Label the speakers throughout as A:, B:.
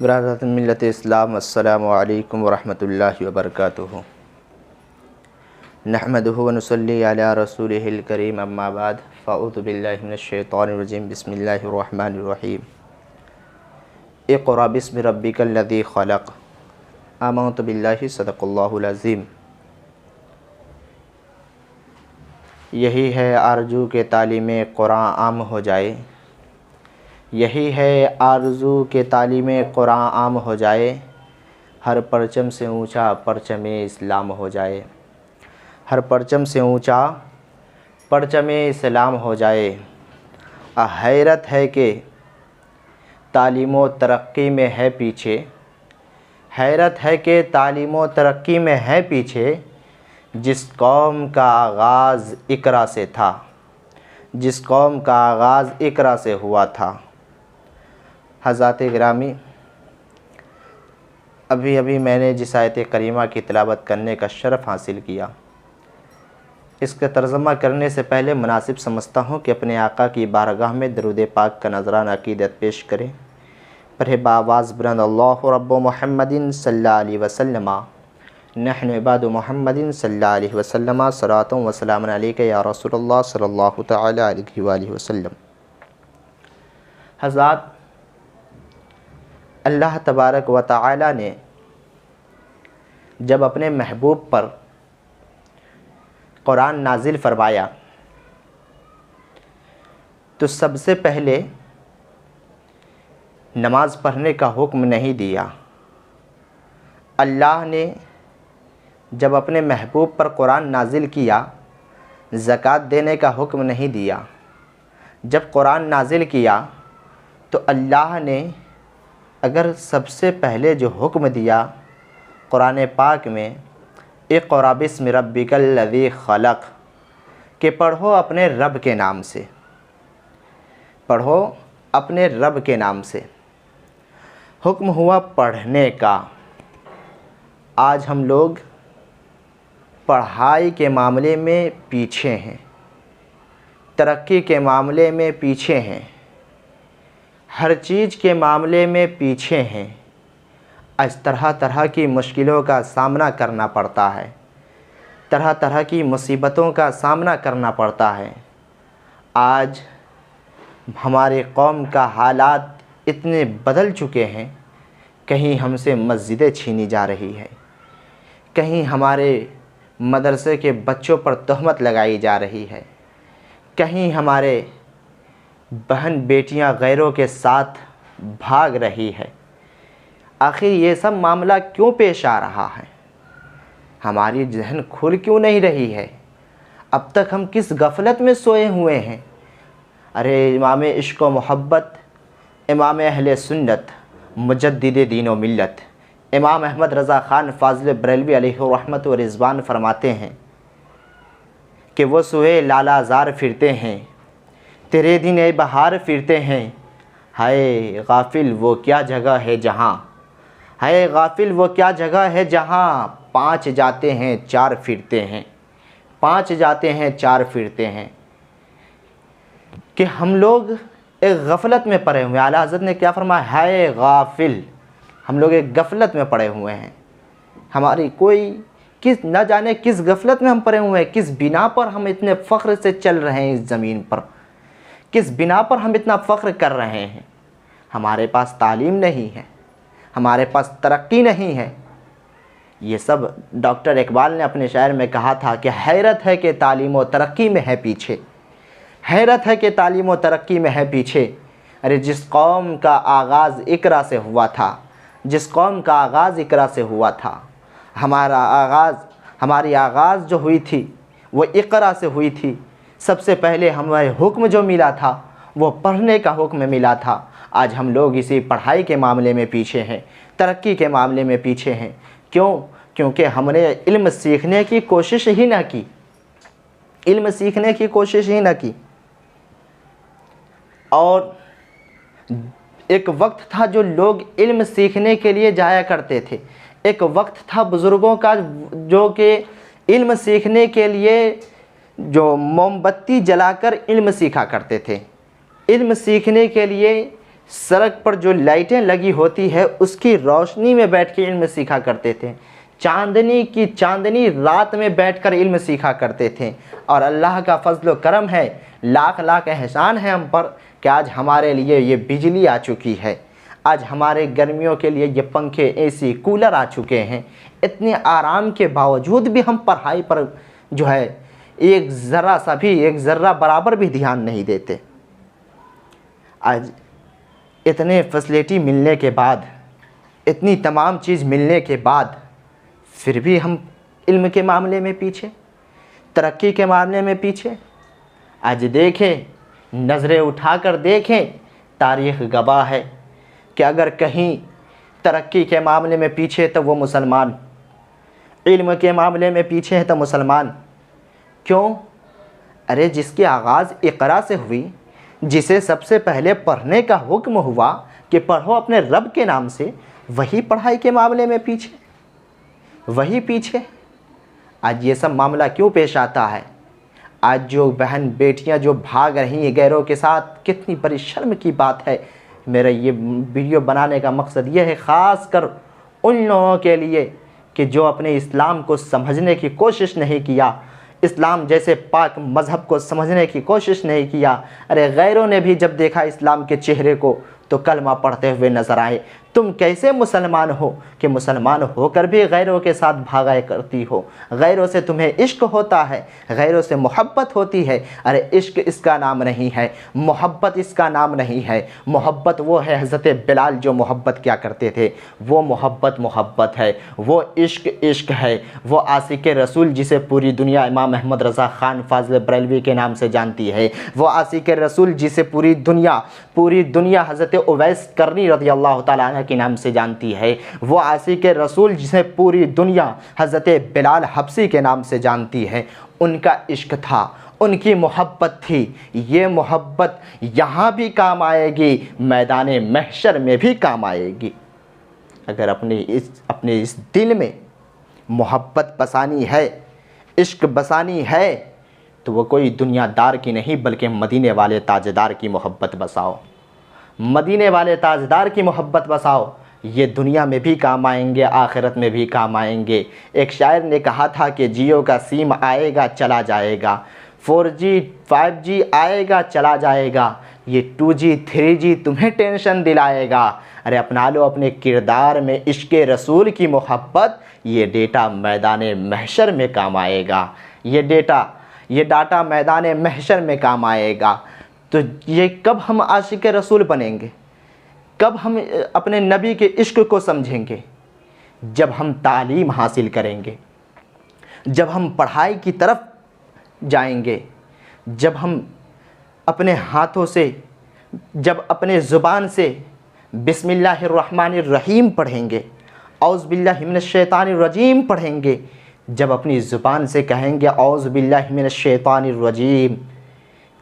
A: बरादरात मिल्लत इस्लाम अस्सलामु अलैकुम वरहमतुल्लाहि वबरकातुहू। नहमदुहु व नुसल्ली अला रसूलिहिल करीम अम्मा बाद फ़अऊज़ु बिल्लाहि मिनश शैतानिर रजीम बिस्मिल्लाहिर रहमानिर रहीम। इक़रा बिस्मि रब्बिकल लज़ी ख़लक़ आमनतु बिल्लाहि सदक़ल्लाहुल अज़ीम। यही है आरज़ू के तालीमे कुरान आम हो जाए, यही है आरज़ू के तालीमे कुरान आम हो जाए, हर परचम से ऊंचा परचमे इस्लाम हो जाए, हर परचम से ऊंचा परचमे इस्लाम हो जाए। हैरत है कि तालीमो तरक्की में है पीछे, हैरत है कि तालीमो तरक्की में है पीछे, जिस कौम का आगाज़ इक़रा से था, जिस कौम का आगाज़ इक़रा से हुआ था। हज़रात गिरामी, अभी मैंने जिस आयत करीमा की तिलावत करने का शरफ़ हासिल किया, इसका तर्जुमा करने से पहले मुनासिब समझता हूँ कि अपने आका की बारगाह में दरूद पाक का नज़राना अक़ीदत पेश करें। पढ़े बावाज़ बुलंद अल्लाहु रब्बु मुहम्मदिन सल्लल्लाहु अलैहि वसल्लम नहनु इबादु मुहम्मदिन सल्लल्लाहु अलैहि वसल्लम सलातुन व सलामुन अलैका या रसूलल्लाह सल्लल्लाहु तआला अलैहि व सल्लम। हज़रात, अल्लाह तबारक व तआला ने जब अपने महबूब पर कुरान नाजिल फरमाया तो सबसे पहले नमाज़ पढ़ने का हुक्म नहीं दिया। अल्लाह ने जब अपने महबूब पर कुरान नाजिल किया, ज़कात देने का हुक्म नहीं दिया। जब कुरान नाजिल किया तो अल्लाह ने अगर सबसे पहले जो हुक्म दिया कुरान पाक में, इक़रा बिस्मि रब्बिकल लज़ी ख़लक़, कि पढ़ो अपने रब के नाम से, पढ़ो अपने रब के नाम से, हुक्म हुआ पढ़ने का। आज हम लोग पढ़ाई के मामले में पीछे हैं, तरक्की के मामले में पीछे हैं, हर चीज़ के मामले में पीछे हैं। आज तरह तरह की मुश्किलों का सामना करना पड़ता है, तरह तरह की मुसीबतों का सामना करना पड़ता है। आज हमारे कौम का हालात इतने बदल चुके हैं, कहीं हमसे मस्जिदें छीनी जा रही है, कहीं हमारे मदरसे के बच्चों पर तहमत लगाई जा रही है, कहीं हमारे बहन बेटियां गैरों के साथ भाग रही है। आखिर ये सब मामला क्यों पेश आ रहा है? हमारी जहन खुल क्यों नहीं रही है? अब तक हम किस गफलत में सोए हुए हैं? अरे इमाम इश्क़ व मोहब्बत, इमाम अहले सुन्नत, मुजद्दिद दीन व मिल्लत, इमाम अहमद रज़ा ख़ान फ़ाज़िल बरेलवी अलैहि रहमत व रिज़वान फरमाते हैं कि वो सोए लालाज़ार फिरते हैं, तेरे दिन ए बहार फिरते हैं। हाय गाफिल वो क्या जगह है जहाँ, हाय गाफिल वो क्या जगह है जहाँ, पाँच जाते हैं चार फिरते हैं, पाँच जाते हैं चार फिरते हैं। कि हम लोग एक गफलत में पड़े हुए हैं। आला हज़रत ने क्या फरमाया? हाय गाफिल, हम लोग एक गफलत में पड़े हुए हैं। हमारी कोई किस न जाने किस गफलत में हम पड़े हुए हैं, किस बिना पर हम इतने फ़ख्र से चल रहे हैं इस ज़मीन पर, किस बिना पर हम इतना फ़ख्र कर रहे हैं। हमारे पास तालीम नहीं है, हमारे पास तरक्की नहीं है। ये सब डॉक्टर इकबाल ने अपने शायर में कहा था कि हैरत है कि तालीम व तरक्की में है पीछे, हैरत है कि तालीम व तरक्की में है पीछे। अरे जिस कौम का आगाज़ इक़रा से हुआ था, जिस कौम का आगाज़ इक़रा से हुआ था, हमारी आगाज़ जो हुई थी वो इक़रा से हुई थी। सबसे पहले हमें हुक्म जो मिला था वो पढ़ने का हुक्म मिला था। आज हम लोग इसी पढ़ाई के मामले में पीछे हैं, तरक्की के मामले में पीछे हैं। क्यों? क्योंकि हमने इल्म सीखने की कोशिश ही ना की, इल्म सीखने की कोशिश ही ना की। और एक वक्त था जो लोग इल्म सीखने के लिए जाया करते थे, एक वक्त था बुज़ुर्गों का जो कि इल्म सीखने के लिए जो मोमबत्ती जलाकर इल्म सीखा करते थे, इल्म सीखने के लिए सड़क पर जो लाइटें लगी होती है उसकी रोशनी में बैठ के इल्म सीखा करते थे, चांदनी की चांदनी रात में बैठकर इल्म सीखा करते थे। और अल्लाह का फजल करम है, लाख लाख एहसान है हम पर कि आज हमारे लिए ये बिजली आ चुकी है, आज हमारे गर्मियों के लिए ये पंखे, एसी, कूलर आ चुके हैं। इतने आराम के बावजूद भी हम पढ़ाई पर जो है एक ज़रा सा भी, एक ज़र्रा बराबर भी ध्यान नहीं देते। आज इतने फैसिलिटी मिलने के बाद, इतनी तमाम चीज़ मिलने के बाद फिर भी हम इल्म के मामले में पीछे, तरक्की के मामले में पीछे। आज देखें, नज़रें उठाकर देखें, तारीख़ गवाह है कि अगर कहीं तरक्की के मामले में पीछे तो वो मुसलमान, इल्म के मामले में पीछे है तो मुसलमान। क्यों? अरे जिसकी आगाज़ इक़रा से हुई, जिसे सबसे पहले पढ़ने का हुक्म हुआ कि पढ़ो अपने रब के नाम से, वही पढ़ाई के मामले में पीछे, वही पीछे। आज ये सब मामला क्यों पेश आता है? आज जो बहन बेटियां जो भाग रही हैं गैरों के साथ, कितनी बड़ी शर्म की बात है। मेरा ये वीडियो बनाने का मकसद ये है ख़ास कर उन लोगों के लिए कि जो अपने इस्लाम को समझने की कोशिश नहीं किया, इस्लाम जैसे पाक मज़हब को समझने की कोशिश नहीं किया। अरे गैरों ने भी जब देखा इस्लाम के चेहरे को तो कलमा पढ़ते हुए नज़र आए। तुम कैसे मुसलमान हो कि मुसलमान होकर भी गैरों के साथ भागा करती हो? गैरों से तुम्हें इश्क होता है, गैरों से मोहब्बत होती है। अरे इश्क इसका नाम नहीं है, मोहब्बत इसका नाम नहीं है। मोहब्बत वो है, हज़रत बिलाल जो मोहब्बत क्या करते थे, वो मोहब्बत है। वो इश्क इश्क है। वो आशिक रसूल जिसे पूरी दुनिया इमाम अहमद रज़ा ख़ान फ़ाज़िल बरेलवी के नाम से जानती है। वो आशिक रसूल जिसे पूरी दुनिया हज़रत उवैस करनी रज़ी अल्लाह तआला अन्हु के नाम से जानती है। वो आशिक रसूल जिसे पूरी दुनिया हज़रत बिलाल हबशी के नाम से जानती है। उनका इश्क था, उनकी मोहब्बत थी। ये मोहब्बत यहाँ भी काम आएगी, मैदान महशर में भी काम आएगी। अगर अपने इस दिल में मोहब्बत बसानी है, इश्क बसानी है, तो वो कोई दुनियादार की नहीं बल्कि मदीने वाले ताजदार की मोहब्बत बसाओ। मदीने वाले ताजदार की मोहब्बत बसाओ। ये दुनिया में भी काम आएंगे, आखिरत में भी काम आएंगे। एक शायर ने कहा था कि जियो का सिम आएगा चला जाएगा, 4G 5G आएगा चला जाएगा, ये 2G 3G तुम्हें टेंशन दिलाएगा। अरे अपना लो अपने किरदार में इश्क़ रसूल की मोहब्बत, ये डेटा मैदान महशर में काम आएगा। ये डाटा मैदान महशर में काम आएगा। तो ये कब हम आशिक रसूल बनेंगे, कब हम अपने नबी के इश्क को समझेंगे? जब हम तालीम हासिल करेंगे, जब हम पढ़ाई की तरफ जाएंगे, जब हम अपने हाथों से, जब अपने ज़ुबान से बिस्मिल्लाहिर्रहमानिर्रहीम पढ़ेंगे, औज़ु बिल्लाहि मिनश शैतानिर रजीम पढ़ेंगे, जब अपनी ज़ुबान से कहेंगे औज़ु बिल्लाहि मिनश शैतानिर रजीम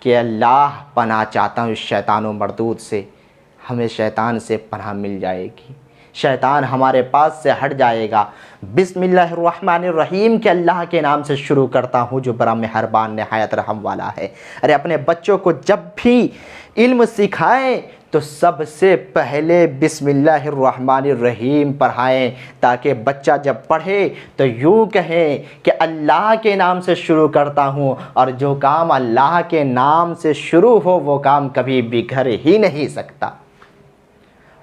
A: कि अल्लाह पनाह चाहता हूँ इस शैतान मरदूद से, हमें शैतान से पनाह मिल जाएगी, शैतान हमारे पास से हट जाएगा। बिस्मिल्लाहिर्रहमानिर्रहीम के अल्लाह के नाम से शुरू करता हूँ जो बड़ा मेहरबान नहायत रहम वाला है। अरे अपने बच्चों को जब भी इल्म सिखाएं तो सबसे पहले बिस्मिल्लाहिर्रहमानिर्रहीम पढ़ाएं, ताकि बच्चा जब पढ़े तो यूँ कहें कि अल्लाह के नाम से शुरू करता हूँ। और जो काम अल्लाह के नाम से शुरू हो वो काम कभी बिखर ही नहीं सकता,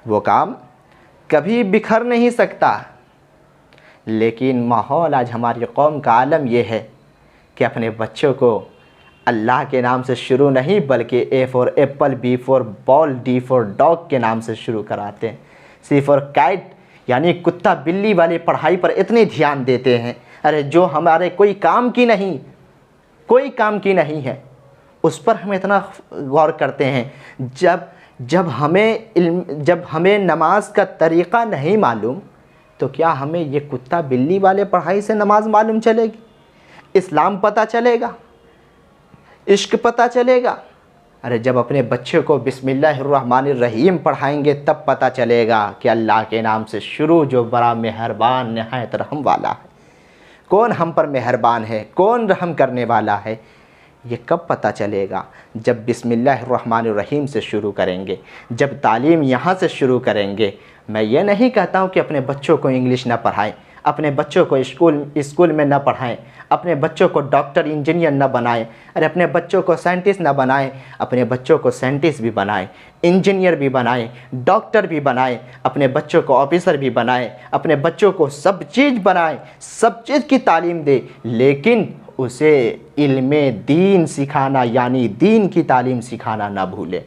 A: वो काम कभी बिखर नहीं सकता। लेकिन माहौल आज हमारी कौम का आलम यह है कि अपने बच्चों को अल्लाह के नाम से शुरू नहीं बल्कि A for Apple, B for ball, D for dog के नाम से शुरू कराते हैं। C फॉर कैट यानी कुत्ता बिल्ली वाली पढ़ाई पर इतने ध्यान देते हैं। अरे जो हमारे कोई काम की नहीं है उस पर हम इतना गौर करते हैं। जब हमें नमाज का तरीक़ा नहीं मालूम तो क्या हमें ये कुत्ता बिल्ली वाले पढ़ाई से नमाज मालूम चलेगी? इस्लाम पता चलेगा? इश्क पता चलेगा? अरे जब अपने बच्चे को बिस्मिल्लाहिर्रहमानिर्रहीम पढ़ाएंगे तब पता चलेगा कि अल्लाह के नाम से शुरू जो बड़ा मेहरबान नहायत रहम वाला है। कौन हम पर मेहरबान है, कौन रहम करने वाला है? ये कब पता चलेगा? जब बिस्मिल्लाहिर्रहमानिर्रहीम से शुरू करेंगे, जब तालीम यहाँ से शुरू करेंगे। मैं ये नहीं कहता हूँ कि अपने बच्चों को इंग्लिश ना पढ़ाएं, अपने बच्चों को स्कूल में ना पढ़ाएं, अपने बच्चों को डॉक्टर इंजीनियर ना बनाएं, अरे अपने बच्चों को साइंटिस्ट ना बनाएं, अपने बच्चों को साइंटिस्ट भी बनाएं, इंजीनियर भी बनाएं, डॉक्टर भी बनाएं, अपने बच्चों को ऑफिसर भी बनाएं, अपने बच्चों को सब चीज़ बनाएं, सब चीज़ की तालीम दे, लेकिन उसे इल्मे दीन सिखाना यानी दीन की तालीम सिखाना ना भूले।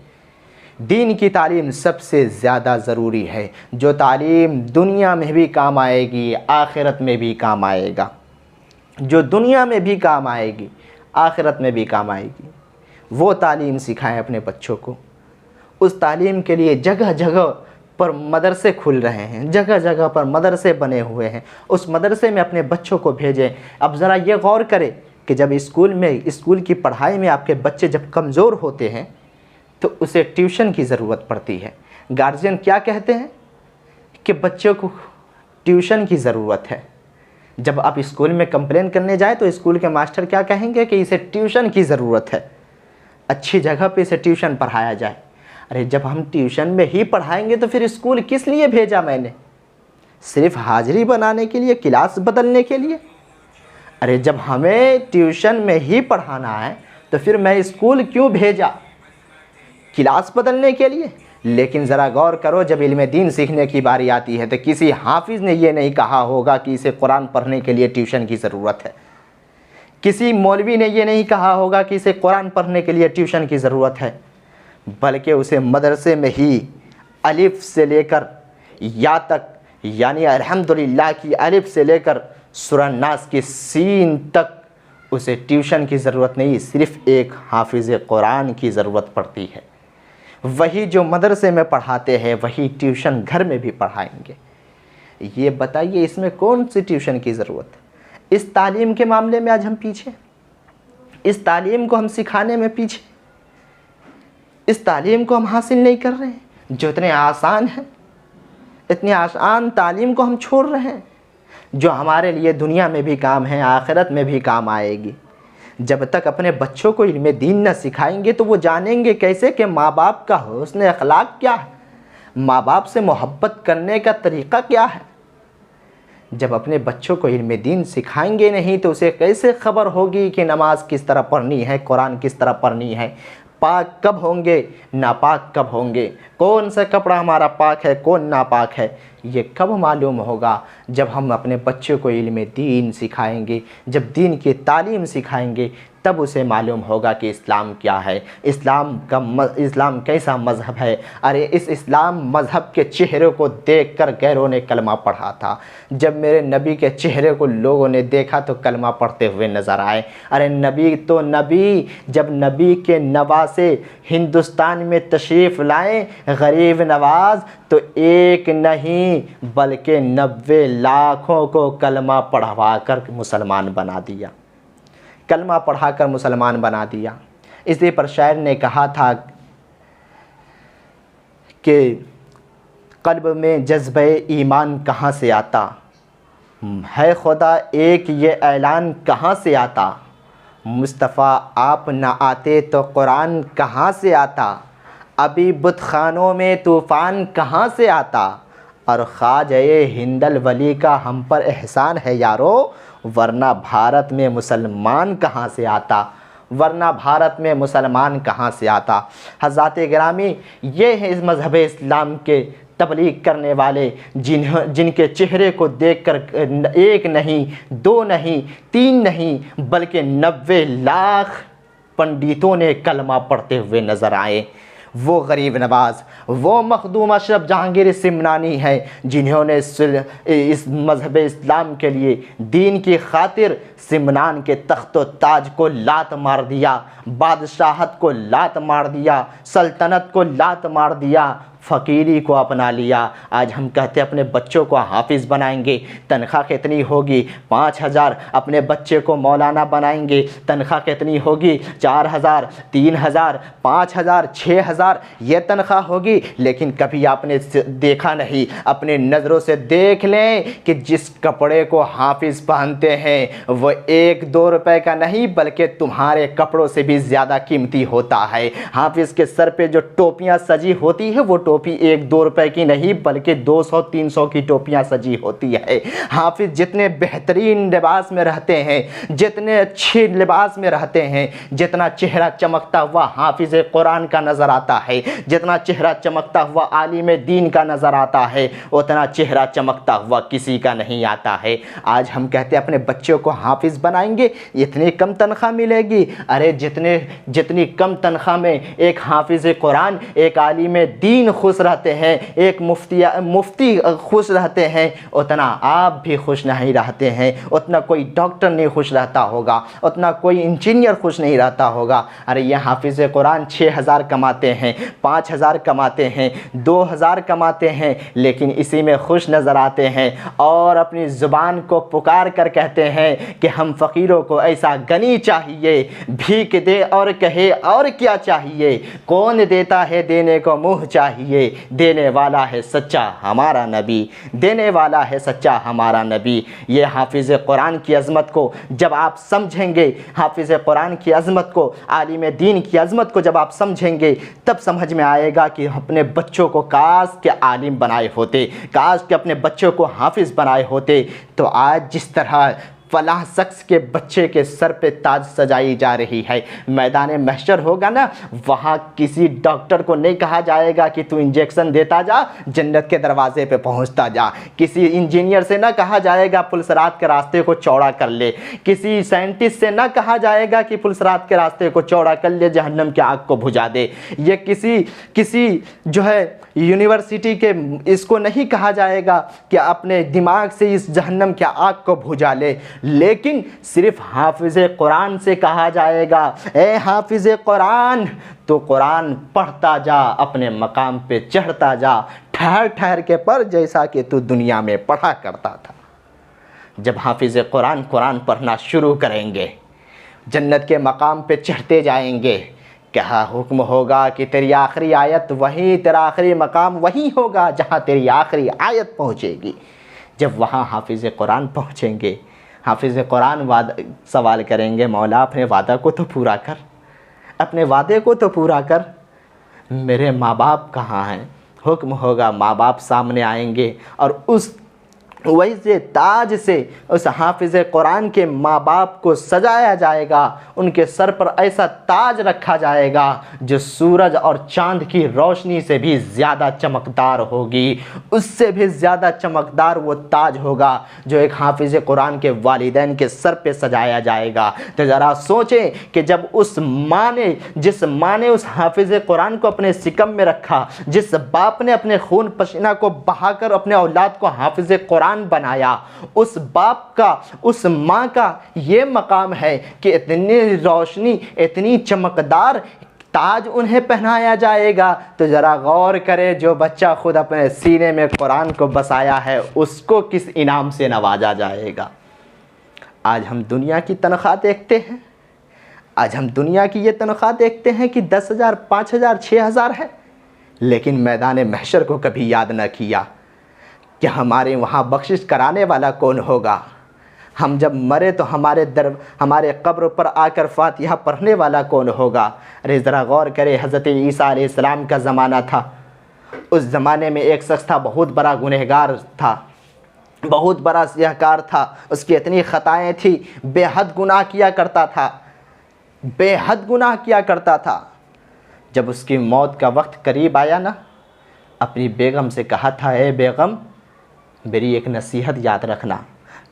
A: दीन की तालीम सबसे ज़्यादा ज़रूरी है, जो तालीम दुनिया में भी काम आएगी, आखिरत में भी काम आएगा। जो दुनिया में भी काम आएगी, आखिरत में भी काम आएगी, वो तालीम सिखाएं अपने बच्चों को। उस तालीम के लिए जगह जगह पर मदरसे खुल रहे हैं, जगह जगह पर मदरसे बने हुए हैं, उस मदरसे में अपने बच्चों को भेजें। अब ज़रा ये गौर करें कि जब स्कूल की पढ़ाई में आपके बच्चे जब कमज़ोर होते हैं तो उसे ट्यूशन की ज़रूरत पड़ती है। गार्जियन क्या कहते हैं कि बच्चों को ट्यूशन की ज़रूरत है। जब आप स्कूल में कंप्लेन करने जाए तो स्कूल के मास्टर क्या कहेंगे कि इसे ट्यूशन की ज़रूरत है, अच्छी जगह पे इसे ट्यूशन पढ़ाया जाए। अरे जब हम ट्यूशन में ही पढ़ाएंगे तो फिर स्कूल किस लिए भेजा मैंने? सिर्फ हाज़िरी बनाने के लिए, क्लास बदलने के लिए? अरे जब हमें ट्यूशन में ही पढ़ाना है तो फिर मैं स्कूल क्यों भेजा? क्लास बदलने के लिए? लेकिन ज़रा गौर करो, जब इल्म दीन सीखने की बारी आती है तो किसी हाफिज़ ने ये नहीं कहा होगा कि इसे कुरान पढ़ने के लिए ट्यूशन की ज़रूरत है। किसी मौलवी ने ये नहीं कहा होगा कि इसे कुरान पढ़ने के लिए ट्यूशन की ज़रूरत है, बल्कि उसे मदरसे में ही अलिफ से लेकर या तक यानी अल्हम्दुलिल्लाह की अलिफ से लेकर सूरह नास की सीन तक उसे ट्यूशन की ज़रूरत नहीं, सिर्फ़ एक हाफिज़ कुरान की ज़रूरत पड़ती है। वही जो मदरसे में पढ़ाते हैं वही ट्यूशन घर में भी पढ़ाएंगे। ये बताइए इसमें कौन सी ट्यूशन की ज़रूरत है? इस तालीम के मामले में आज हम पीछे, इस तालीम को हम सिखाने में पीछे, इस तालीम को हम हासिल नहीं कर रहे हैं जो इतने आसान है। इतनी आसान तालीम को हम छोड़ रहे हैं जो हमारे लिए दुनिया में भी काम है, आखिरत में भी काम आएगी। जब तक अपने बच्चों को इल्म दीन न सिखाएंगे तो वो जानेंगे कैसे कि माँ बाप का हुस्न अखलाक क्या है, माँ बाप से मोहब्बत करने का तरीक़ा क्या है। जब अपने बच्चों को इल्म दीन सिखाएंगे नहीं तो उसे कैसे ख़बर होगी कि नमाज किस तरह पढ़नी है, कुरान किस तरह पढ़नी है, पाक कब होंगे, नापाक कब होंगे, कौन सा कपड़ा हमारा पाक है, कौन नापाक है। ये कब मालूम होगा? जब हम अपने बच्चों को इल्म दीन सिखाएंगे, जब दीन की तालीम सिखाएंगे, तब उसे मालूम होगा कि इस्लाम क्या है, इस्लाम कैसा मज़हब है। अरे इस इस्लाम मज़हब के चेहरे को देखकर गैरों ने कलमा पढ़ा था। जब मेरे नबी के चेहरे को लोगों ने देखा तो कलमा पढ़ते हुए नज़र आए। अरे नबी तो नबी, जब नबी के नवासे हिंदुस्तान में तशरीफ़ लाए गरीब नवाज, तो एक नहीं बल्कि 90 लाखों को कलमा पढ़वा कर मुसलमान बना दिया, कलमा पढ़ाकर मुसलमान बना दिया। इसी पर शायर ने कहा था कि क़ल्ब में जज्बे ईमान कहाँ से आता है, खुदा एक ये ऐलान कहाँ से आता, मुस्तफ़ा आप न आते तो कुरान कहाँ से आता, अभी बुतखानों में तूफ़ान कहाँ से आता, और ख्वाजा हिंदल वली का हम पर एहसान है यारो, वरना भारत में मुसलमान कहाँ से आता, वरना भारत में मुसलमान कहाँ से आता। हज़रात गिरामी, ये हैं इस मज़हब इस्लाम के तबलीग करने वाले जिनके चेहरे को देखकर एक नहीं, दो नहीं, तीन नहीं, बल्कि 90 लाख पंडितों ने कलमा पढ़ते हुए नज़र आए। वो गरीब नवाज, वो मखदूम अशरफ जहांगीर सिमनानी है जिन्होंने इस मज़हब इस्लाम के लिए दीन की खातिर सिमनान के तख्त व ताज को लात मार दिया, बादशाहत को लात मार दिया, सल्तनत को लात मार दिया, फ़कीरी को अपना लिया। आज हम कहते हैं अपने बच्चों को हाफिज़ बनाएंगे, तनख्वाह कितनी होगी? 5,000। अपने बच्चे को मौलाना बनाएंगे, तनख्वाह कितनी होगी? 4,000, 3,000, 5,000, 6,000 ये तनख्वाह होगी। लेकिन कभी आपने देखा नहीं, अपने नज़रों से देख लें कि जिस कपड़े को हाफिज़ पहनते हैं वो 1-2 रुपए का नहीं बल्कि तुम्हारे कपड़ों से भी ज़्यादा कीमती होता है। हाफिज़ के सर पे जो टोपियाँ सजी होती है वो टोपी 1-2 रुपए की नहीं बल्कि 200-300 की टोपियाँ सजी होती है। हाफिज़ जितने बेहतरीन लिबास में रहते हैं, जितने अच्छे लिबास में रहते हैं, जितना चेहरा चमकता हुआ हाफिज़ कुरान का नज़र आता है, जितना चेहरा चमकता हुआ आलिम दीन का नज़र आता है, उतना चेहरा चमकता हुआ किसी का नहीं आता है। आज हम कहते हैं अपने बच्चों को हाफिज़ बनाएंगे, इतनी कम तनख्वाह मिलेगी। अरे जितनी कम तनख्वाह में एक हाफिज़ कुरान, एक आलिम दीन खुश रहते हैं, एक मुफ्ती खुश रहते हैं, उतना आप भी खुश नहीं रहते हैं, उतना कोई डॉक्टर नहीं खुश रहता होगा, उतना कोई इंजीनियर खुश नहीं रहता होगा। अरे ये हाफिज़ कुरान 6,000 कमाते हैं, 5,000 कमाते हैं, 2,000 कमाते हैं, लेकिन इसी में खुश नज़र आते हैं और अपनी ज़ुबान को पुकार कर कहते हैं कि हम फ़कीरों को ऐसा गनी चाहिए, भीख दे और कहे और क्या चाहिए, कौन देता है देने को मुँह चाहिए, देने वाला है सच्चा हमारा नबी, देने वाला है सच्चा हमारा नबी। ये हाफिज़ कुरान की अज़मत को जब आप समझेंगे, हाफिज़ कुरान की अज़मत को, आलिम दीन की अज़मत को जब आप समझेंगे तब समझ में आएगा कि अपने बच्चों को काश के आलिम बनाए होते, काश के अपने बच्चों को हाफिज़ बनाए होते। तो आज जिस तरह फलाह शख्स के बच्चे के सर पे ताज सजाई जा रही है, मैदान महशर होगा ना, वहाँ किसी डॉक्टर को नहीं कहा जाएगा कि तू इंजेक्शन देता जा, जन्नत के दरवाजे पे पहुँचता जा। किसी इंजीनियर से ना कहा जाएगा पुलसरात के रास्ते को चौड़ा कर ले, किसी साइंटिस्ट से ना कहा जाएगा कि पुलसरात के रास्ते को चौड़ा कर ले, जहन्नम की आग को बुझा दे। ये किसी जो है यूनिवर्सिटी के इसको नहीं कहा जाएगा कि अपने दिमाग से इस जहन्नम की आग को बुझा ले, लेकिन सिर्फ हाफिज़ कुरान से कहा जाएगा, ए हाफिज़ कुरान तो कुरान पढ़ता जा, अपने मकाम पे चढ़ता जा, ठहर ठहर के पढ़ जैसा कि तू दुनिया में पढ़ा करता था। जब हाफिज़ कुरान कुरान पढ़ना शुरू करेंगे, जन्नत के मकाम पे चढ़ते जाएंगे, क्या हुक्म होगा कि तेरी आखिरी आयत वहीं, तेरा आखिरी मकाम वहीं होगा जहाँ तेरी आखिरी आयत पहुँचेगी। जब वहाँ हाफिज़ कुरान पहुँचेंगे, हाफिज़ कुरान सवाल करेंगे, मौला अपने वादा को तो पूरा कर, अपने वादे को तो पूरा कर, मेरे माँ बाप कहाँ हैं? हुक्म होगा, माँ बाप सामने आएंगे और उस वैसे ताज से उस हाफिज़ कुरान के माँ बाप को सजाया जाएगा, उनके सर पर ऐसा ताज रखा जाएगा जो सूरज और चांद की रोशनी से भी ज़्यादा चमकदार होगी, उससे भी ज़्यादा चमकदार वो ताज होगा जो एक हाफिज़ कुरान के वालिदैन के सर पे सजाया जाएगा। तो ज़रा सोचें कि जब जिस माँ ने उस हाफिज़ कुरान को अपने सिकम में रखा, जिस बाप ने अपने खून पसीना को बहाकर अपने औलाद को हाफिज़ कुरान बनाया, उस बाप का, उस माँ का ये मकाम है कि इतनी रोशनी, इतनी चमकदार ताज उन्हें पहनाया जाएगा। तो ज़रा गौर करें, जो बच्चा खुद अपने सीने में कुरान को बसाया है उसको किस इनाम से नवाजा जाएगा। आज हम दुनिया की तनख्वाह देखते हैं, आज हम दुनिया की ये तनख्वाह देखते हैं कि 10,000, 5,000, 6,000 है, लेकिन मैदान महशर को कभी याद न किया कि हमारे वहाँ बख्शिश कराने वाला कौन होगा। हम जब मरे तो हमारे कब्र पर आकर फातिहा पढ़ने वाला कौन होगा। अरे ज़रा गौर करें, हज़रत ईसा अलैहिस्सलाम का ज़माना था, उस ज़माने में एक शख्स था, बहुत बड़ा गुनहगार था, बहुत बड़ा सियाहकार था, उसकी इतनी ख़ताएँ थी, बेहद गुनाह किया करता था, बेहद गुनाह किया करता था। जब उसकी मौत का वक्त करीब आया ना, अपनी बेगम से कहा था, ए बेगम मेरी एक नसीहत याद रखना।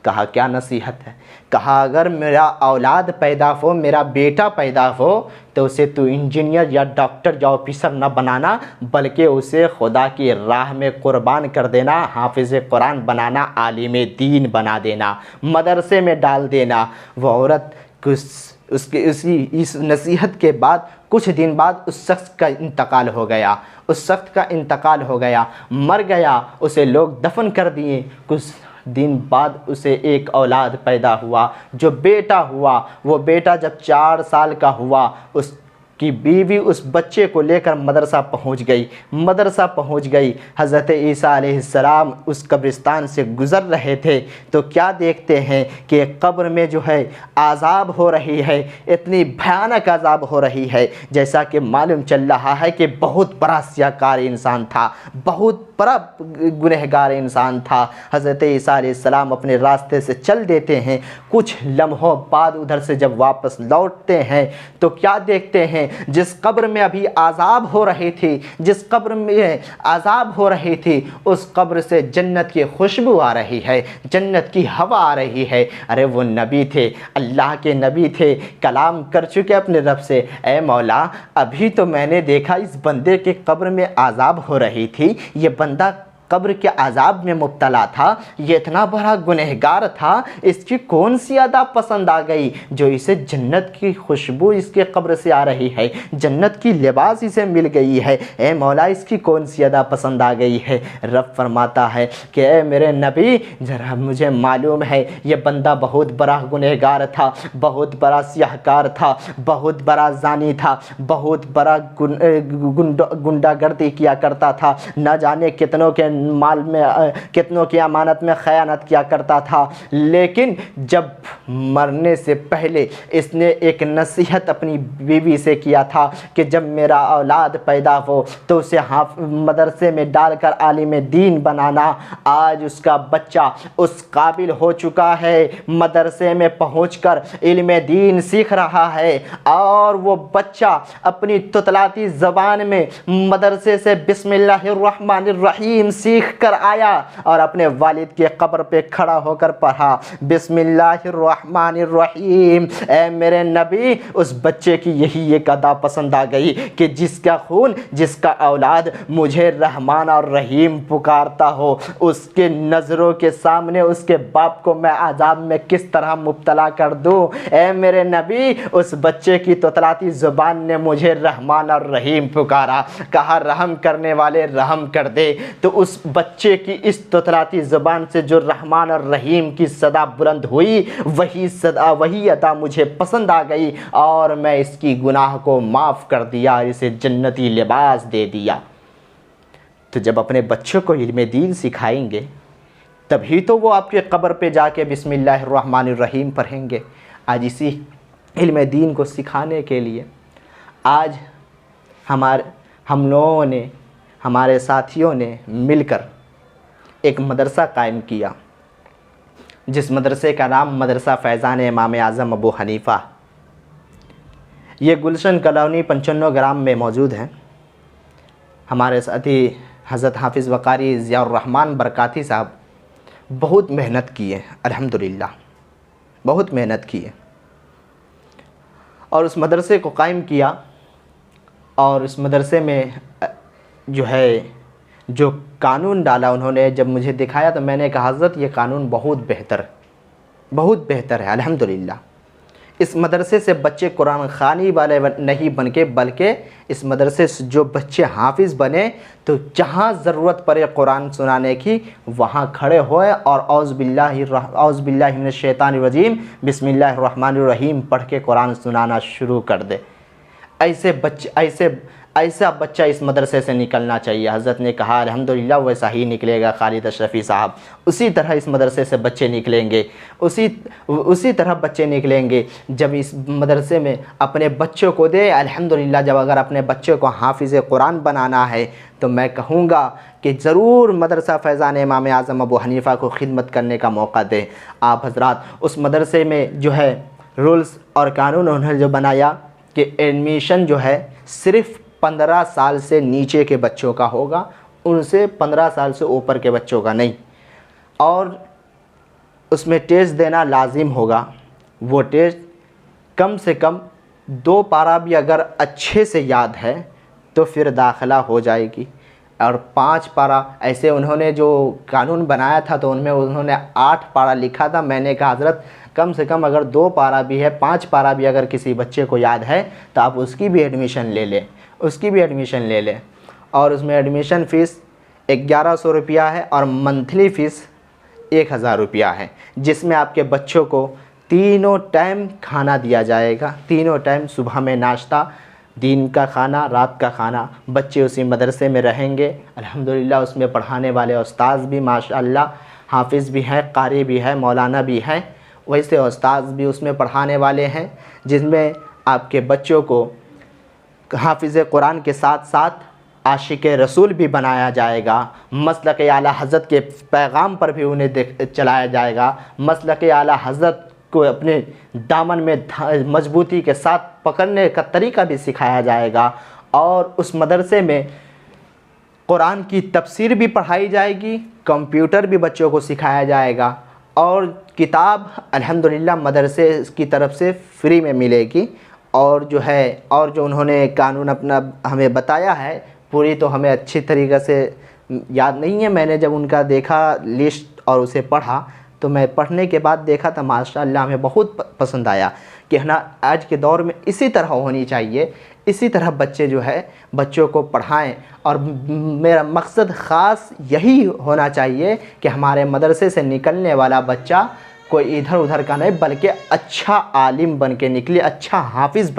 A: कहा क्या नसीहत है? कहा अगर मेरा औलाद पैदा हो, मेरा बेटा पैदा हो, तो उसे तू इंजीनियर या डॉक्टर या ऑफिसर न बनाना, बल्कि उसे खुदा की राह में कुर्बान कर देना, हाफिज़ कुरान बनाना, आलिम दीन बना देना, मदरसे में डाल देना। वो औरत कुछ इस नसीहत के बाद कुछ दिन बाद उस शख्स का इंतकाल हो गया। उस शख्स का इंतकाल हो गया, मर गया, उसे लोग दफन कर दिए। कुछ दिन बाद उसे एक औलाद पैदा हुआ, जो बेटा हुआ। वो बेटा जब 4 साल का हुआ, उसकी बीवी उस बच्चे को लेकर मदरसा पहुंच गई। हज़रत ईसा अलैहिस्सलाम उस कब्रिस्तान से गुज़र रहे थे तो क्या देखते हैं कि कब्र में जो है आज़ाब हो रही है, इतनी भयानक आज़ाब हो रही है, जैसा कि मालूम चल रहा है कि बहुत बड़ा सियाकार इंसान था, बहुत बड़ा गुनहगार इंसान था। हज़रत ईसा अलैहिस्सलाम अपने रास्ते से चल देते हैं। कुछ लम्हों बाद उधर से जब वापस लौटते हैं तो क्या देखते हैं, जिस कब्र में अभी आज़ाब हो रही थी, उस कब्र से जन्नत की खुशबू आ रही है, जन्नत की हवा आ रही है। अरे वो नबी थे, अल्लाह के नबी थे, कलाम कर चुके अपने रब से, ऐ मौला अभी तो मैंने देखा इस बंदे के कब्र में आज़ाब हो रही थी, ये बंदा कब्र के आज़ाब में मुब्तला था, ये इतना बड़ा गुनहगार था, इसकी कौन सी अदा पसंद आ गई जो इसे जन्नत की खुशबू इसके कब्र से आ रही है, जन्नत की लिबास इसे मिल गई है, ए मौला इसकी कौन सी अदा पसंद आ गई है। रब फरमाता है कि ए मेरे नबी, ज़रा मुझे मालूम है ये बंदा बहुत बड़ा गुनहगार था, बहुत बड़ा सियाहकार था, बहुत बड़ा जानी था, बहुत बड़ा गुंडागर्दी किया करता था, न जाने कितनों के माल में, कितनों की अमानत में खयानत किया करता था। लेकिन जब मरने से पहले इसने एक नसीहत अपनी बीवी से किया था कि जब मेरा औलाद पैदा हो तो उसे मदरसे में डालकर आलिम दीन बनाना। आज उसका बच्चा उस काबिल हो चुका है, मदरसे में पहुंचकर इल्म दीन सीख रहा है, और वो बच्चा अपनी तुतलाती ज़बान में मदरसे से बिस्मिल्लाहिर्रहमानिर्रहीम सीख कर आया और अपने वालिद के कब्र पे खड़ा होकर पढ़ा बिस्मिल्लाहिर्रहमानिर्रहीम। ऐ मेरे नबी, उस बच्चे की यही एक अदा पसंद आ गई कि जिसका खून, जिसका औलाद मुझे रहमान और रहीम पुकारता हो, उसके नज़रों के सामने उसके बाप को मैं आज़ाब में किस तरह मुब्तला कर दूँ। ऐ मेरे नबी, उस बच्चे की तुतलाती ज़ुबान ने मुझे रहमान और रहीम पुकारा, कहा रहम करने वाले रहम कर दे। तो उस बच्चे की इस तुतलाती ज़बान से जो रहमान और रहीम की सदा बुलंद हुई, वही अदा मुझे पसंद आ गई और मैं इसकी गुनाह को माफ़ कर दिया, इसे जन्नती लिबास दे दिया। तो जब अपने बच्चों को इल्म दीन सिखाएंगे तभी तो वो आपके कब्र पे जाके बिस्मिल्लाहिर्रहमानिर्रहीम पढ़ेंगे। आज इसी इल्म दीन को सिखाने के लिए आज हम लोगों ने, हमारे साथियों ने मिलकर एक मदरसा कायम किया, जिस मदरसे का नाम मदरसा फैज़ान इमाम आज़म अबू हनीफ़ा। ये गुलशन कॉलोनी 95 ग्राम में मौजूद है। हमारे साथी हज़रत हाफिज़ वक़ारी ज़ियाउर रहमान बरकाती साहब बहुत मेहनत किए, अल्हम्दुलिल्लाह बहुत मेहनत किए और उस मदरसे को कायम किया। और उस मदरसे में जो कानून डाला उन्होंने, जब मुझे दिखाया तो मैंने कहा हज़रत ये कानून बहुत बेहतर है अल्हम्दुलिल्लाह। इस मदरसे से बच्चे कुरान ख़ानी वाले नहीं बन के, बल्कि इस मदरसे से जो बच्चे हाफिज़ बने तो जहाँ ज़रूरत पड़े कुरान सुनाने की वहाँ खड़े होए और औज़ बिल्लाहि मिनश शैतानिर रजीम बिस्मिल्लाहिर्रहमानिर्रहीम पढ़ के कुरान सुनाना शुरू कर दे। ऐसा बच्चा इस मदरसे से निकलना चाहिए। हज़रत ने कहा अल्हम्दुलिल्लाह वैसा ही निकलेगा खालिद अशरफ़ी साहब, उसी तरह इस मदरसे से बच्चे निकलेंगे, उसी तरह बच्चे निकलेंगे जब इस मदरसे में अपने बच्चों को दे। अल्हम्दुलिल्लाह जब अगर अपने बच्चों को हाफिज़ कुरान बनाना है तो मैं कहूँगा कि ज़रूर मदरसा फैज़ान इमाम आज़म अबू हनीफ़ा को खिदमत करने का मौका दें आप हज़रात। उस मदरसे में जो है रूल्स और कानून उन्होंने जो बनाया कि एडमिशन जो है सिर्फ़ 15 साल से नीचे के बच्चों का होगा, उनसे 15 साल से ऊपर के बच्चों का नहीं। और उसमें टेस्ट देना लाजिम होगा। वो टेस्ट कम से कम 2 पारा भी अगर अच्छे से याद है तो फिर दाखिला हो जाएगी। और 5 पारा ऐसे उन्होंने जो कानून बनाया था तो उनमें उन्होंने 8 पारा लिखा था। मैंने कहा हज़रत कम से कम अगर 2 पारा भी है, 5 पारा भी अगर किसी बच्चे को याद है तो आप उसकी भी एडमिशन ले लें, उसकी भी एडमिशन ले लें। और उसमें एडमिशन फ़ीस 1100 रुपया है और मंथली फ़ीस 1000 रुपया है, जिसमें आपके बच्चों को तीनों टाइम खाना दिया जाएगा। तीनों टाइम, सुबह में नाश्ता, दिन का खाना, रात का खाना। बच्चे उसी मदरसे में रहेंगे। अल्हम्दुलिल्लाह उसमें पढ़ाने वाले उस्ताद भी माशाअल्लाह हाफिज़ भी हैं, कारी भी है, मौलाना भी हैं। वैसे उस्ताद भी उसमें पढ़ाने वाले हैं, जिसमें आपके बच्चों को हाफिज़ कुरान के साथ साथ आशिक रसूल भी बनाया जाएगा। मसलक आला हज़रत के पैगाम पर भी उन्हें चलाया जाएगा। मसलक आला हज़रत को अपने दामन में मजबूती के साथ पकड़ने का तरीका भी सिखाया जाएगा। और उस मदरसे में कुरान की तफसीर भी पढ़ाई जाएगी, कंप्यूटर भी बच्चों को सिखाया जाएगा और किताब अल्हम्दुलिल्लाह मदरसे की तरफ से फ्री में मिलेगी। और जो है, और जो उन्होंने कानून अपना हमें बताया है, पूरी तो हमें अच्छी तरीक़े से याद नहीं है। मैंने जब उनका देखा लिस्ट और उसे पढ़ा तो मैं पढ़ने के बाद देखा था माशाअल्लाह हमें बहुत पसंद आया कि है ना, आज के दौर में इसी तरह होनी चाहिए। इसी तरह बच्चे जो है बच्चों को पढ़ाएं। और मेरा मकसद ख़ास यही होना चाहिए कि हमारे मदरसे से निकलने वाला बच्चा कोई इधर उधर का नहीं, बल्कि अच्छा आलिम बन के निकले, अच्छा हाफिज़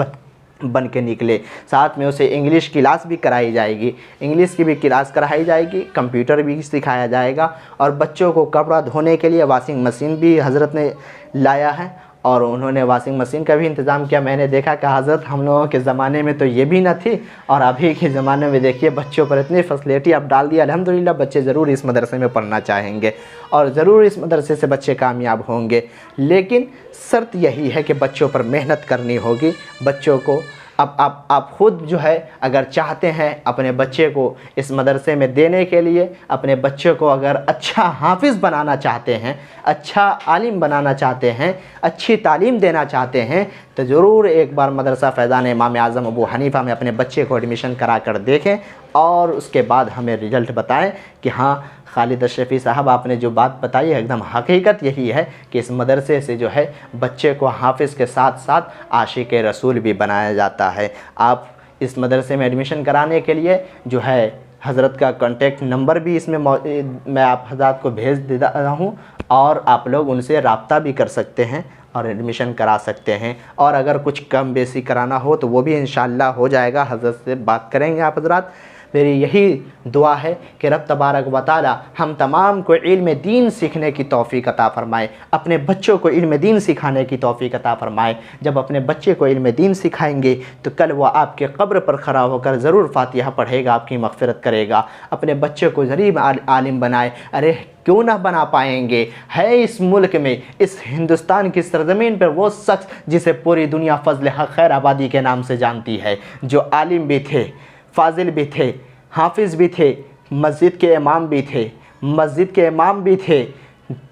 A: बन के निकले। साथ में उसे इंग्लिश क्लास भी कराई जाएगी, इंग्लिश की भी क्लास कराई जाएगी, कंप्यूटर भी सिखाया जाएगा। और बच्चों को कपड़ा धोने के लिए वॉशिंग मशीन भी हज़रत ने लाया है और उन्होंने वॉशिंग मशीन का भी इंतज़ाम किया। मैंने देखा कि हज़रत हम लोगों के ज़माने में तो ये भी न थी और अभी के ज़माने में देखिए बच्चों पर इतनी फैसिलिटी अब डाल दिया। अल्हम्दुलिल्लाह बच्चे ज़रूर इस मदरसे में पढ़ना चाहेंगे और ज़रूर इस मदरसे से बच्चे कामयाब होंगे। लेकिन शर्त यही है कि बच्चों पर मेहनत करनी होगी। बच्चों को अब आप ख़ुद जो है अगर चाहते हैं अपने बच्चे को इस मदरसे में देने के लिए, अपने बच्चे को अगर अच्छा हाफिज़ बनाना चाहते हैं, अच्छा आलिम बनाना चाहते हैं, अच्छी तालीम देना चाहते हैं, तो ज़रूर एक बार मदरसा फैज़ान इमाम आज़म अबू हनीफ़ा में अपने बच्चे को एडमिशन करा कर देखें और उसके बाद हमें रिज़ल्ट बताएं कि हाँ खालिद अशरफ़ी साहब आपने जो बात बताई है एकदम हकीकत यही है कि इस मदरसे से जो है बच्चे को हाफिज़ के साथ साथ आशिक रसूल भी बनाया जाता है। आप इस मदरसे में एडमिशन कराने के लिए जो है हज़रत का कॉन्टेक्ट नंबर भी इसमें मैं आप हज़रत को भेज दे रहा हूँ और आप लोग उनसे रब्ता भी कर सकते हैं और एडमिशन करा सकते हैं। और अगर कुछ कम बेसी कराना हो तो वो भी इंशाअल्लाह हो जाएगा, हज़रत से बात करेंगे आप हज़रत। मेरी यही दुआ है कि रब तबारक व तआला हम तमाम को इल्म दीन सीखने की तौफ़ीक़ अता फ़रमाए, अपने बच्चों को इल्म दीन सिखाने की तौफ़ीक़ अता फ़रमाए। जब अपने बच्चे को इल्म दीन सिखाएंगे तो कल वो आपके क़ब्र पर खड़ा होकर ज़रूर फ़ातिहा पढ़ेगा, आपकी मग़फ़िरत करेगा। अपने बच्चे को ज़रूर आलिम बनाए। अरे क्यों ना बना पाएंगे? है इस मुल्क में, इस हिंदुस्तान की सरज़मीन पर वो शख्स जिसे पूरी दुनिया फ़ज़ल हक़ खैर आबादी के नाम से जानती है, जो आलिम भी थे, फ़ाज़िल भी थे, हाफिज़ भी थे, मस्जिद के इमाम भी थे, मस्जिद के इमाम भी थे,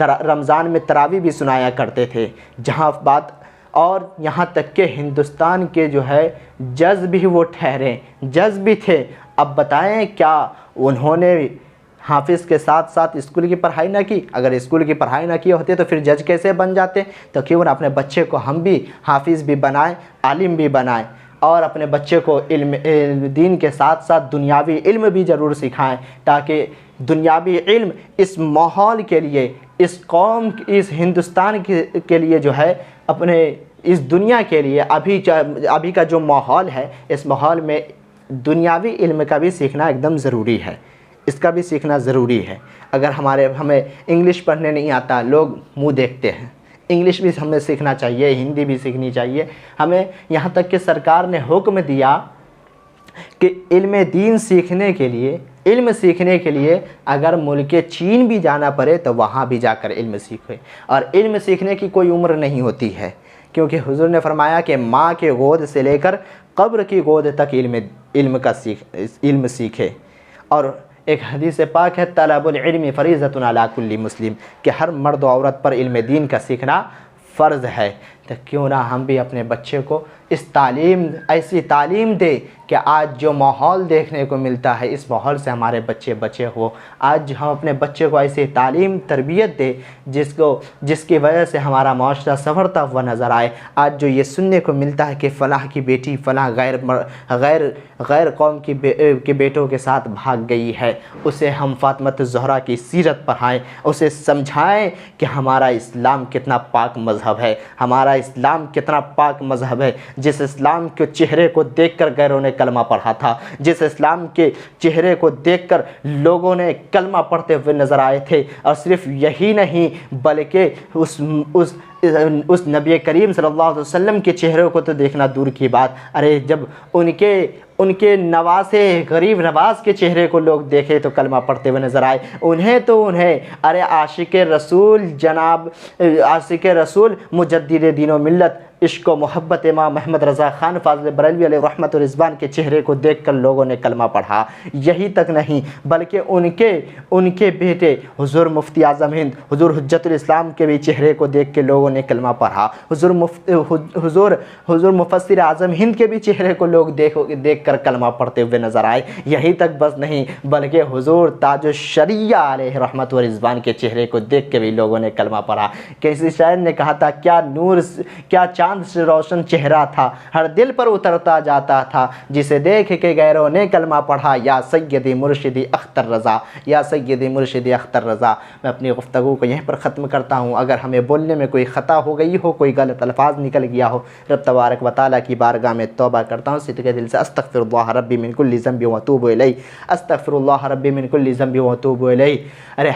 A: रमज़ान में तरावी भी सुनाया करते थे। जहाँ बात और यहाँ तक के हिंदुस्तान के जो है जज भी वो ठहरे, जज भी थे। अब बताएं क्या उन्होंने हाफिज़ के साथ साथ स्कूल की पढ़ाई ना की? अगर स्कूल की पढ़ाई ना की होती तो फिर जज कैसे बन जाते? तो क्यों ना अपने बच्चे को हम भी हाफिज़ भी बनाएं, आलिम भी बनाएं और अपने बच्चे को इल्म दीन के साथ साथ दुनियावी इल्म भी ज़रूर सिखाएं, ताकि दुनियावी इल्म इस माहौल के लिए, इस कौम, इस हिंदुस्तान के लिए जो है, अपने इस दुनिया के लिए अभी का जो माहौल है, इस माहौल में दुनियावी इल्म का भी सीखना एकदम ज़रूरी है, इसका भी सीखना ज़रूरी है। अगर हमें इंग्लिश पढ़ने नहीं आता, लोग मुँह देखते हैं। इंग्लिश भी हमें सीखना चाहिए, हिंदी भी सीखनी चाहिए हमें। यहाँ तक कि सरकार ने हुक्म दिया कि इल्म दीन सीखने के लिए, इल्म सीखने के लिए अगर मुल्क चीन भी जाना पड़े तो वहाँ भी जाकर इल्म सीखे। और इल्म सीखने की कोई उम्र नहीं होती है, क्योंकि हुज़ूर ने फरमाया कि माँ के गोद से लेकर कब्र की गोद तक इल्म सीखे। और एक हदीस पाक है, तलबुल इल्मी फ़रीज़तुन अला कुल्ली मुस्लिम, कि हर मर्द औरत पर इल्म दीन का सीखना फ़र्ज़ है। तो क्यों ना हम भी अपने बच्चे को ऐसी तालीम दे कि आज जो माहौल देखने को मिलता है इस माहौल से हमारे बच्चे बचे हो। आज हम अपने बच्चे को ऐसी तालीम तरबियत दे जिसकी वजह से हमारा माशरा संवरता हुआ नज़र आए। आज जो ये सुनने को मिलता है कि फ़लाँ की बेटी फ़लाँ गैर कौम के बेटों के साथ भाग गई है, उसे हम फ़ातिमा ज़हरा की सीरत पढ़ाएँ, उसे समझाएँ कि हमारा इस्लाम कितना पाक मज़हब है, हमारा इस्लाम कितना पाक मज़हब है। जिस इस्लाम के चेहरे को देखकर गैरों ने कलमा पढ़ा था, जिस इस्लाम के चेहरे को देखकर लोगों ने कलमा पढ़ते हुए नज़र आए थे। और सिर्फ यही नहीं बल्कि उस नबी करीम सल्लल्लाहु अलैहि वसल्लम के चेहरे को तो देखना दूर की बात, अरे जब उनके नवासे गरीब नवाज के चेहरे को लोग देखे तो कलमा पढ़ते हुए नज़र आए। उन्हें अरे आशिक रसूल मुजद्दिद दीन व मिल्लत इश्क़ व मोहब्बत इमाम अहमद रज़ा ख़ान फ़ाज़िल बरेलवी अलैहि रहमत व रिज़वान के चेहरे को देखकर लोगों ने कलमा पढ़ा। यही तक नहीं बल्कि उनके बेटे हुज़ूर मुफ्ती आज़म हिंद हुज़ूर हुज्जतुल इस्लाम के भी चेहरे को देख के लोगों ने कलमा पढ़ा। हुज़ूर मुफस्सिर आज़म हिंद के भी चेहरे को लोग देख कर कलमा पढ़ते हुए नज़र आए। यही तक बस नहीं बल्कि हुज़ूर ताजुश शरिया अलैहि रहमत व रिज़वान के चेहरे को देख के भी लोगों ने कलमा पढ़ा। किसी शायर ने कहा था, क्या चांद से रोशन चेहरा था, हर दिल पर उतरता जाता था, जिसे देख के गैरों ने कलमा पढ़ा, या सैयदी मुर्शिदी अख्तर रज़ा, या सैयदी मुर्शिदी अख्तर रज़ा। मैं अपनी गुफ्तगू को यहीं पर ख़त्म करता हूँ। अगर हमें बोलने में कोई ख़ता हो गई हो, कोई गलत अल्फाज निकल गया हो, रब तबारक व तआला की बारगाह में तौबा करता हूँ सिद्क़े दिल से। अस्तग़फ़िरुल्लाह रब्बी मिन कुल्लि ज़ंबि व अतूबु इलैहि, अस्तग़फ़िरुल्लाह रब्बी मिन कुल्लि ज़ंबि व अतूबु इलैहि। अरे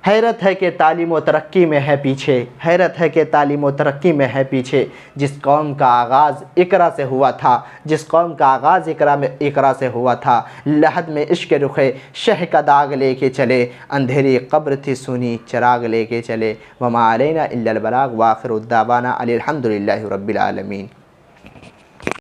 A: हैरत है कि तालीम व तरक्की में है पीछे, हैरत है कि तालीम व तरक्की में है पीछे। जिस कौम का आगाज़ इक़रा से हुआ था, जिस कौम का आगाज़ इक़रा से हुआ था, लहद में इश्क़ रुख़े शह का दाग लेके चले, अंधेरी कब्र थी सुनी चिराग लेके चले। वमा अलैना इल्लल बलाग व आखिरु दावाना अनिल हम्दुलिल्लाहि रब्बिल आलमीन।